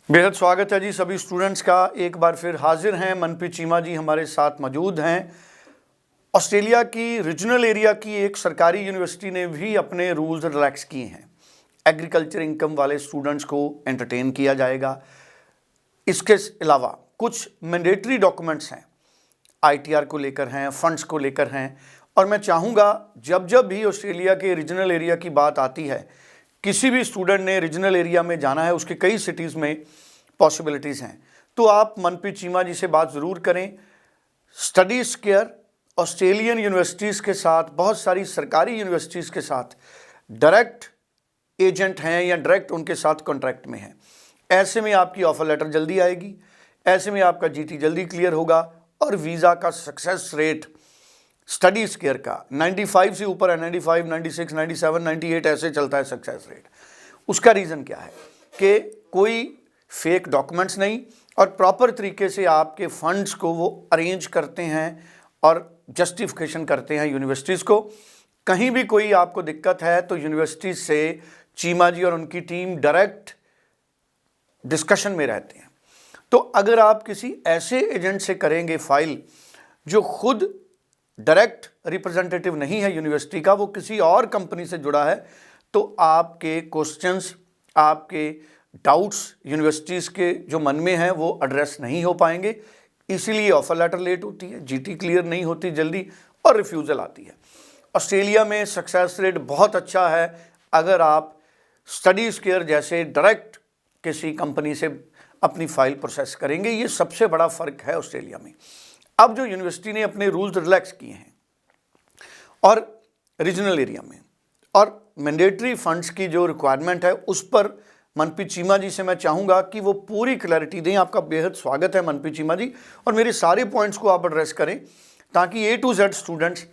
बेहद स्वागत है जी सभी स्टूडेंट्स का। एक बार फिर हाजिर हैं मनप्रीत चीमा जी हमारे साथ मौजूद हैं। ऑस्ट्रेलिया की रीजनल एरिया की एक सरकारी यूनिवर्सिटी ने भी अपने रूल्स रिलैक्स किए हैं। एग्रीकल्चर इनकम वाले स्टूडेंट्स को एंटरटेन किया जाएगा। इसके अलावा कुछ मैंडेटरी डॉक्यूमेंट्स हैं, ITR को लेकर हैं, फंड्स को लेकर हैं। और मैं चाहूँगा जब जब भी ऑस्ट्रेलिया के रीजनल एरिया की बात आती है, किसी भी स्टूडेंट ने रीजनल एरिया में जाना है, उसके कई सिटीज़ में पॉसिबिलिटीज़ हैं, तो आप मनप्रीत चीमा जी से बात ज़रूर करें। स्टडी स्क्वायर ऑस्ट्रेलियन यूनिवर्सिटीज़ के साथ, बहुत सारी सरकारी यूनिवर्सिटीज़ के साथ डायरेक्ट एजेंट हैं या डायरेक्ट उनके साथ कॉन्ट्रैक्ट में हैं। ऐसे में आपकी ऑफ़र लेटर जल्दी आएगी, ऐसे में आपका GT जल्दी क्लियर होगा और वीज़ा का सक्सेस रेट स्टडी स्क्वायर का 95 से ऊपर है, 95, 96, 97, 98 ऐसे चलता है सक्सेस रेट। उसका रीज़न क्या है कि कोई फेक डॉक्यूमेंट्स नहीं और प्रॉपर तरीके से आपके फंड्स को वो अरेंज करते हैं और जस्टिफिकेशन करते हैं यूनिवर्सिटीज़ को। कहीं भी कोई आपको दिक्कत है तो यूनिवर्सिटीज़ से चीमा जी और उनकी टीम डायरेक्ट डिस्कशन में रहते हैं। तो अगर आप किसी ऐसे एजेंट से करेंगे फाइल जो खुद डायरेक्ट रिप्रेजेंटेटिव नहीं है यूनिवर्सिटी का, वो किसी और कंपनी से जुड़ा है, तो आपके क्वेश्चंस, आपके डाउट्स यूनिवर्सिटीज़ के जो मन में हैं वो एड्रेस नहीं हो पाएंगे। इसीलिए ऑफ़र लेटर लेट होती है, GT क्लियर नहीं होती जल्दी और रिफ्यूज़ल आती है। ऑस्ट्रेलिया में सक्सेस रेट बहुत अच्छा है अगर आप स्टडी स्क्वायर जैसे डायरेक्ट किसी कंपनी से अपनी फ़ाइल प्रोसेस करेंगे। ये सबसे बड़ा फ़र्क है ऑस्ट्रेलिया में। अब जो यूनिवर्सिटी ने अपने रूल्स रिलैक्स किए हैं और रीजनल एरिया में और मैंडेटरी फंड्स की जो रिक्वायरमेंट है उस पर मनप्रीत चीमा जी से मैं चाहूँगा कि वो पूरी क्लैरिटी दें। आपका बेहद स्वागत है मनप्रीत चीमा जी, और मेरे सारे पॉइंट्स को आप एड्रेस करें ताकि A to Z स्टूडेंट्स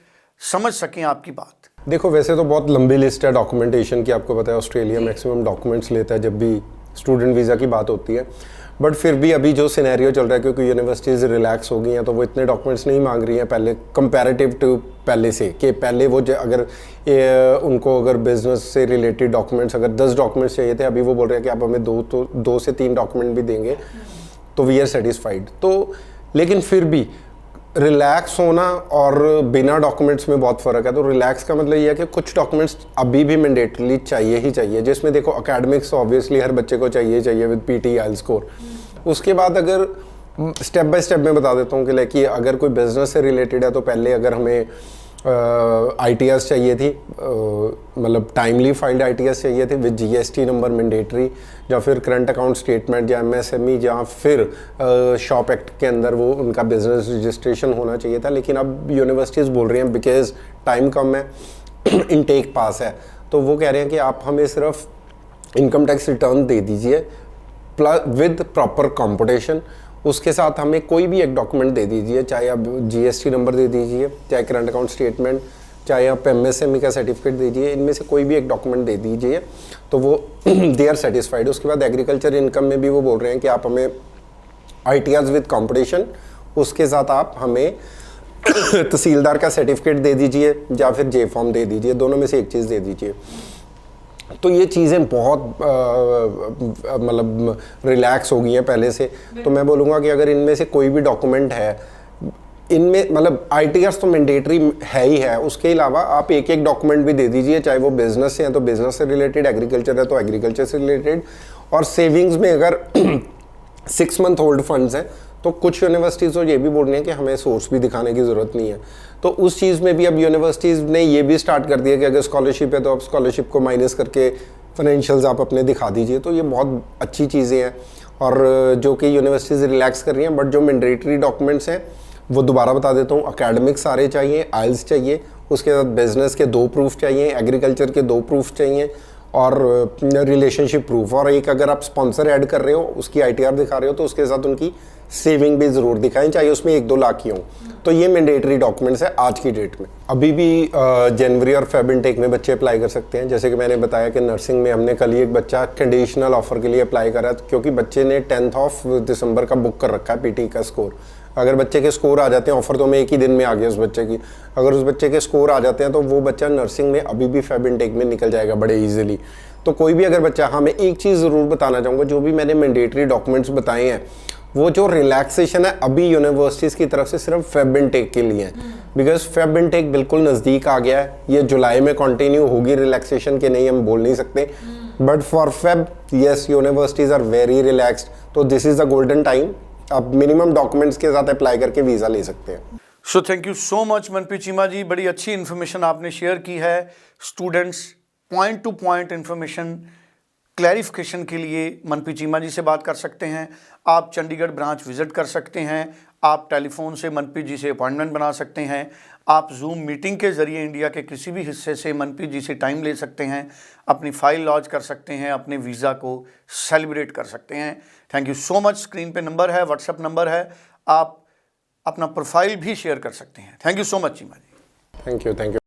समझ सकें आपकी बात। देखो, वैसे तो बहुत लंबी लिस्ट है डॉक्यूमेंटेशन की, आपको पता है ऑस्ट्रेलिया मैक्सिमम डॉक्यूमेंट्स लेता है जब भी स्टूडेंट वीज़ा की बात होती है। बट फिर भी अभी जो सिनेरियो चल रहा है, क्योंकि यूनिवर्सिटीज़ रिलैक्स हो गई हैं, तो वो इतने डॉक्यूमेंट्स नहीं मांग रही हैं पहले कंपैरेटिव टू पहले से। कि पहले वो अगर उनको अगर बिजनेस से रिलेटेड डॉक्यूमेंट्स अगर 10 डॉक्यूमेंट्स चाहिए थे, अभी वो बोल रहे हैं कि आप हमें 2 से 3 डॉक्यूमेंट भी देंगे तो वी आर सेटिस्फाइड। तो लेकिन फिर भी रिलैक्स होना और बिना डॉक्यूमेंट्स में बहुत फ़र्क है। तो रिलैक्स का मतलब ये है कि कुछ डॉक्यूमेंट्स अभी भी मैंडेटरली चाहिए ही चाहिए, जिसमें देखो एकेडमिक्स ऑब्वियसली हर बच्चे को चाहिए विद PT IELTS स्कोर। उसके बाद अगर स्टेप बाय स्टेप मैं बता देता हूँ कि लाइक अगर कोई बिजनेस से रिलेटेड है तो पहले अगर हमें ITRs चाहिए थी, मतलब टाइमली फाइल्ड ITRs चाहिए थे विद GST नंबर मैंडेटरी, या फिर करंट अकाउंट स्टेटमेंट या MSME, या फिर शॉप एक्ट के अंदर वो उनका बिजनेस रजिस्ट्रेशन होना चाहिए था। लेकिन अब यूनिवर्सिटीज़ बोल रही हैं बिकॉज टाइम कम है, इनटेक पास है, तो वो कह रहे हैं कि आप हमें सिर्फ इनकम टैक्स रिटर्न दे दीजिए प्लस विद प्रॉपर कंपटीशन। उसके साथ हमें कोई भी एक डॉक्यूमेंट दे दीजिए, चाहे आप GST नंबर दे दीजिए, चाहे करंट अकाउंट स्टेटमेंट, चाहे आप MSME का सर्टिफिकेट दीजिए, इनमें से कोई भी एक डॉक्यूमेंट दे दीजिए तो वो दे आर सेटिस्फाइड। उसके बाद एग्रीकल्चर इनकम में भी वो बोल रहे हैं कि आप हमें ITRs विद कंपटीशन, उसके साथ आप हमें तहसीलदार का सर्टिफिकेट दे दीजिए या फिर J फॉर्म दे दीजिए, दोनों में से एक चीज़ दे दीजिए। तो ये चीज़ें बहुत मतलब रिलैक्स हो गई हैं पहले से। तो मैं बोलूँगा कि अगर इनमें से कोई भी डॉक्यूमेंट है, इनमें मतलब ITRs तो मैंडेटरी है ही है, उसके अलावा आप एक एक डॉक्यूमेंट भी दे दीजिए, चाहे वो बिजनेस से है तो बिजनेस से रिलेटेड, एग्रीकल्चर है तो एग्रीकल्चर से रिलेटेड, और सेविंग्स में अगर 6 मंथ होल्ड फंड्स हैं तो कुछ यूनिवर्सिटीज़ तो ये भी बोल रही हैं कि हमें सोर्स भी दिखाने की ज़रूरत नहीं है। तो उस चीज़ में भी अब यूनिवर्सिटीज़ ने ये भी स्टार्ट कर दिया कि अगर स्कॉलरशिप है तो आप स्कॉलरशिप को माइनस करके फाइनेंशियल्स आप अपने दिखा दीजिए। तो ये बहुत अच्छी चीज़ें हैं और जो कि यूनिवर्सिटीज़ रिलैक्स कर रही हैं। बट जो मैंडेटरी डॉक्यूमेंट्स हैं वो दोबारा बता देता हूँ, एकेडमिक्स सारे चाहिए, IELTS चाहिए, उसके बाद बिजनेस के 2 प्रूफ चाहिए, एग्रीकल्चर के 2 प्रूफ चाहिए और रिलेशनशिप प्रूफ, और एक अगर आप स्पॉन्सर ऐड कर रहे हो उसकी ITR दिखा रहे हो तो उसके साथ उनकी सेविंग भी ज़रूर दिखाएं, चाहे उसमें 1-2 लाख की हो। तो ये मैंडेटरी डॉक्यूमेंट्स है आज की डेट में। अभी भी जनवरी और फेब इनटेक में बच्चे अप्लाई कर सकते हैं। जैसे कि मैंने बताया कि नर्सिंग में हमने कल ही एक बच्चा कंडीशनल ऑफर के लिए अप्लाई करा, क्योंकि बच्चे ने 10th ऑफ दिसंबर का बुक कर रखा है PT का स्कोर। अगर बच्चे के स्कोर आ जाते हैं, ऑफर तो हमें एक ही दिन में आ गया उस बच्चे की, अगर उस बच्चे के स्कोर आ जाते हैं तो वो बच्चा नर्सिंग में अभी भी फेब इनटेक में निकल जाएगा बड़े ईजिली। तो कोई भी अगर बच्चा, हाँ मैं एक चीज़ ज़रूर बताना चाहूँगा, जो भी मैंने मैंडेटरी डॉक्यूमेंट्स बताए हैं वो जो रिलैक्सेशन है अभी यूनिवर्सिटीज़ की तरफ से सिर्फ फेब इनटेक के लिए है, बिकॉज फेब इनटेक बिल्कुल नज़दीक आ गया है। ये जुलाई में कंटिन्यू होगी रिलैक्सेशन के नहीं हम बोल नहीं सकते, but for fab yes universities are very relaxed, तो this is the golden time. आप मिनिमम डॉक्यूमेंट्स के साथ अप्लाई करके वीज़ा ले सकते हैं। So thank you so much Manpreet Cheema ji, बड़ी अच्छी इन्फॉर्मेशन आपने शेयर की है। Students point to point information clarification के लिए मनप्रीत चीमा जी से बात कर सकते हैं। आप चंडीगढ़ ब्रांच विजिट कर सकते हैं, आप टेलीफोन से मनप्रीत जी से अपॉइंटमेंट बना सकते हैं, आप जूम मीटिंग के ज़रिए इंडिया के किसी भी हिस्से से मनप्रीत जी से टाइम ले सकते हैं, अपनी फ़ाइल लॉन्च कर सकते हैं, अपने वीज़ा को सेलिब्रेट कर सकते हैं। Thank you so much. Screen पे नंबर है, व्हाट्सएप नंबर है, आप अपना प्रोफाइल भी शेयर कर सकते हैं। Thank you so much Cheema ji. Thank you.